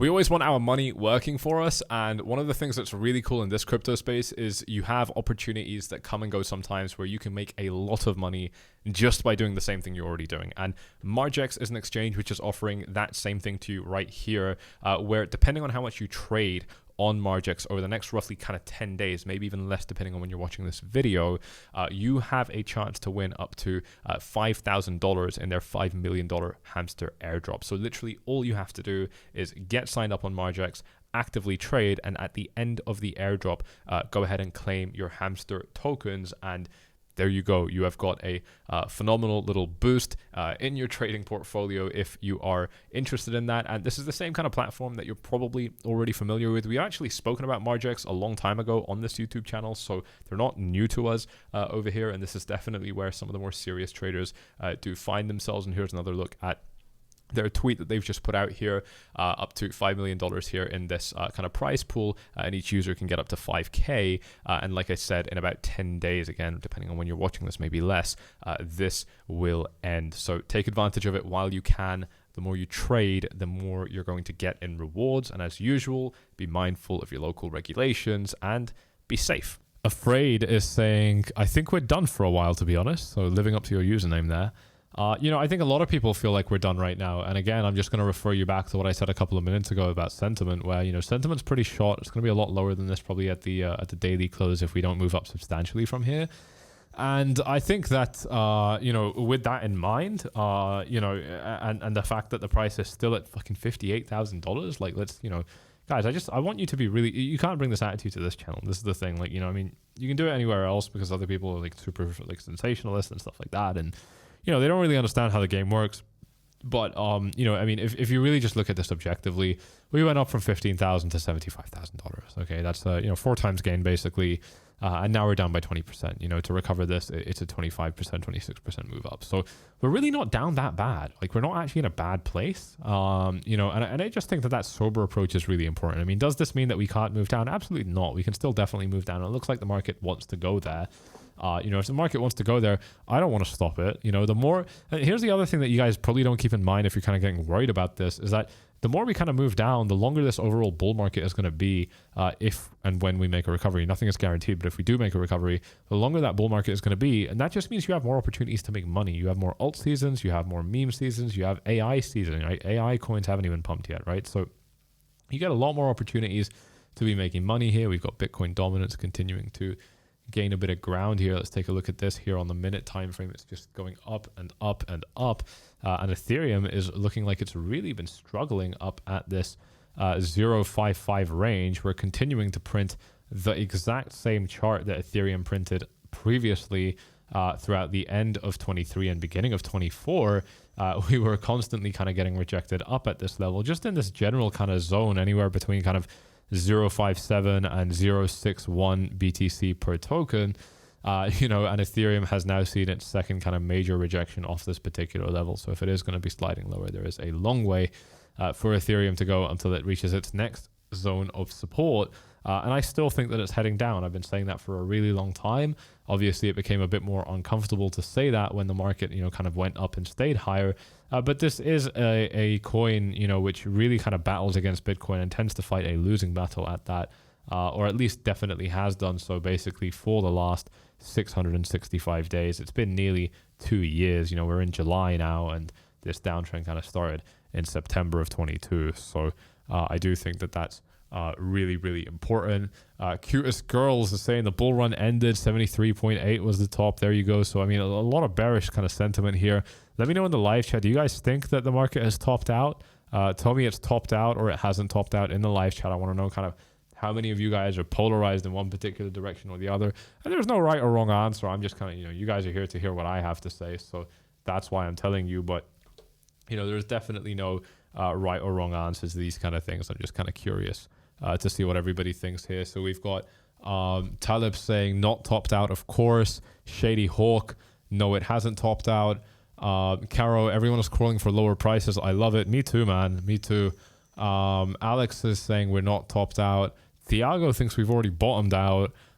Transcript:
We always want our money working for us, and one of the things that's really cool in this crypto space is you have opportunities that come and go sometimes where you can make a lot of money just by doing the same thing you're already doing. And Margex is an exchange which is offering that same thing to you right here, where depending on how much you trade on Margex over the next roughly kind of 10 days, maybe even less depending on when you're watching this video, you have a chance to win up to $5,000 in their $5 million hamster airdrop. So literally all you have to do is get signed up on Margex, actively trade, and at the end of the airdrop, go ahead and claim your hamster tokens, and there you go. You have got a phenomenal little boost in your trading portfolio if you are interested in that. And this is the same kind of platform that you're probably already familiar with. We actually spoken about Margex a long time ago on this YouTube channel, so they're not new to us over here. And this is definitely where some of the more serious traders do find themselves. And here's another look at their tweet that they've just put out here, up to $5 million here in this kind of prize pool, and each user can get up to 5K. And like I said, in about 10 days, again, depending on when you're watching this, maybe less, this will end. So take advantage of it while you can. The more you trade, the more you're going to get in rewards. And as usual, be mindful of your local regulations and be safe. Afraid is saying, I think we're done for a while, to be honest. So living up to your username there. I think a lot of people feel like we're done right now. And again, I'm just going to refer you back to what I said a couple of minutes ago about sentiment, where, sentiment's pretty short. It's going to be a lot lower than this probably at the daily close if we don't move up substantially from here. And I think that, with that in mind, and the fact that the price is still at fucking $58,000, like, let's, guys, I want you to be really, you can't bring this attitude to this channel. This is the thing, like, you can do it anywhere else because other people are like super like sensationalist and stuff like that. And, they don't really understand how the game works. But, if you really just look at this objectively, we went up from $15,000 to $75,000. Okay, that's, 4 times gain basically. And now we're down by 20%. To recover this, it's a 25%, 26% move up. So we're really not down that bad. Like, we're not actually in a bad place. And I just think that sober approach is really important. I mean, does this mean that we can't move down? Absolutely not. We can still definitely move down. It looks like the market wants to go there. If the market wants to go there, I don't want to stop it. Here's the other thing that you guys probably don't keep in mind if you're kind of getting worried about this, is that the more we kind of move down, the longer this overall bull market is going to be, if and when we make a recovery. Nothing is guaranteed, but if we do make a recovery, the longer that bull market is going to be. And that just means you have more opportunities to make money. You have more alt seasons, you have more meme seasons, you have AI season, right? AI coins haven't even pumped yet, right? So you get a lot more opportunities to be making money here. We've got Bitcoin dominance continuing to gain a bit of ground here. Let's take a look at this here on the minute time frame. It's just going up and up and up, and Ethereum is looking like it's really been struggling up at this 0.55 range. We're continuing to print the exact same chart that Ethereum printed previously throughout the end of 23 and beginning of 24. We were constantly kind of getting rejected up at this level, just in this general kind of zone, anywhere between kind of 0.57 and 0.61 BTC per token, and Ethereum has now seen its second kind of major rejection off this particular level. So if it is going to be sliding lower, there is a long way for Ethereum to go until it reaches its next zone of support. And I still think that it's heading down. I've been saying that for a really long time. Obviously, it became a bit more uncomfortable to say that when the market, kind of went up and stayed higher. But this is a coin, which really kind of battles against Bitcoin and tends to fight a losing battle at that, or at least definitely has done so basically for the last 665 days. It's been nearly 2 years. We're in July now, and this downtrend kind of started in September of 22. So I do think that that's really, really important. Cutest Girls is saying the bull run ended. 73.8 was the top. There you go. So, I mean, a lot of bearish kind of sentiment here. Let me know in the live chat. Do you guys think that the market has topped out? Tell me it's topped out or it hasn't topped out in the live chat. I want to know kind of how many of you guys are polarized in one particular direction or the other. And there's no right or wrong answer. I'm just kind of, you guys are here to hear what I have to say. So that's why I'm telling you. But, there's definitely no right or wrong answers to these kind of things. I'm just kind of curious to see what everybody thinks here. So we've got Talib saying not topped out, of course. Shady Hawk, no, it hasn't topped out. Caro, everyone is crawling for lower prices. I love it. Me too, man. Me too. Alex is saying we're not topped out. Thiago thinks we've already bottomed out.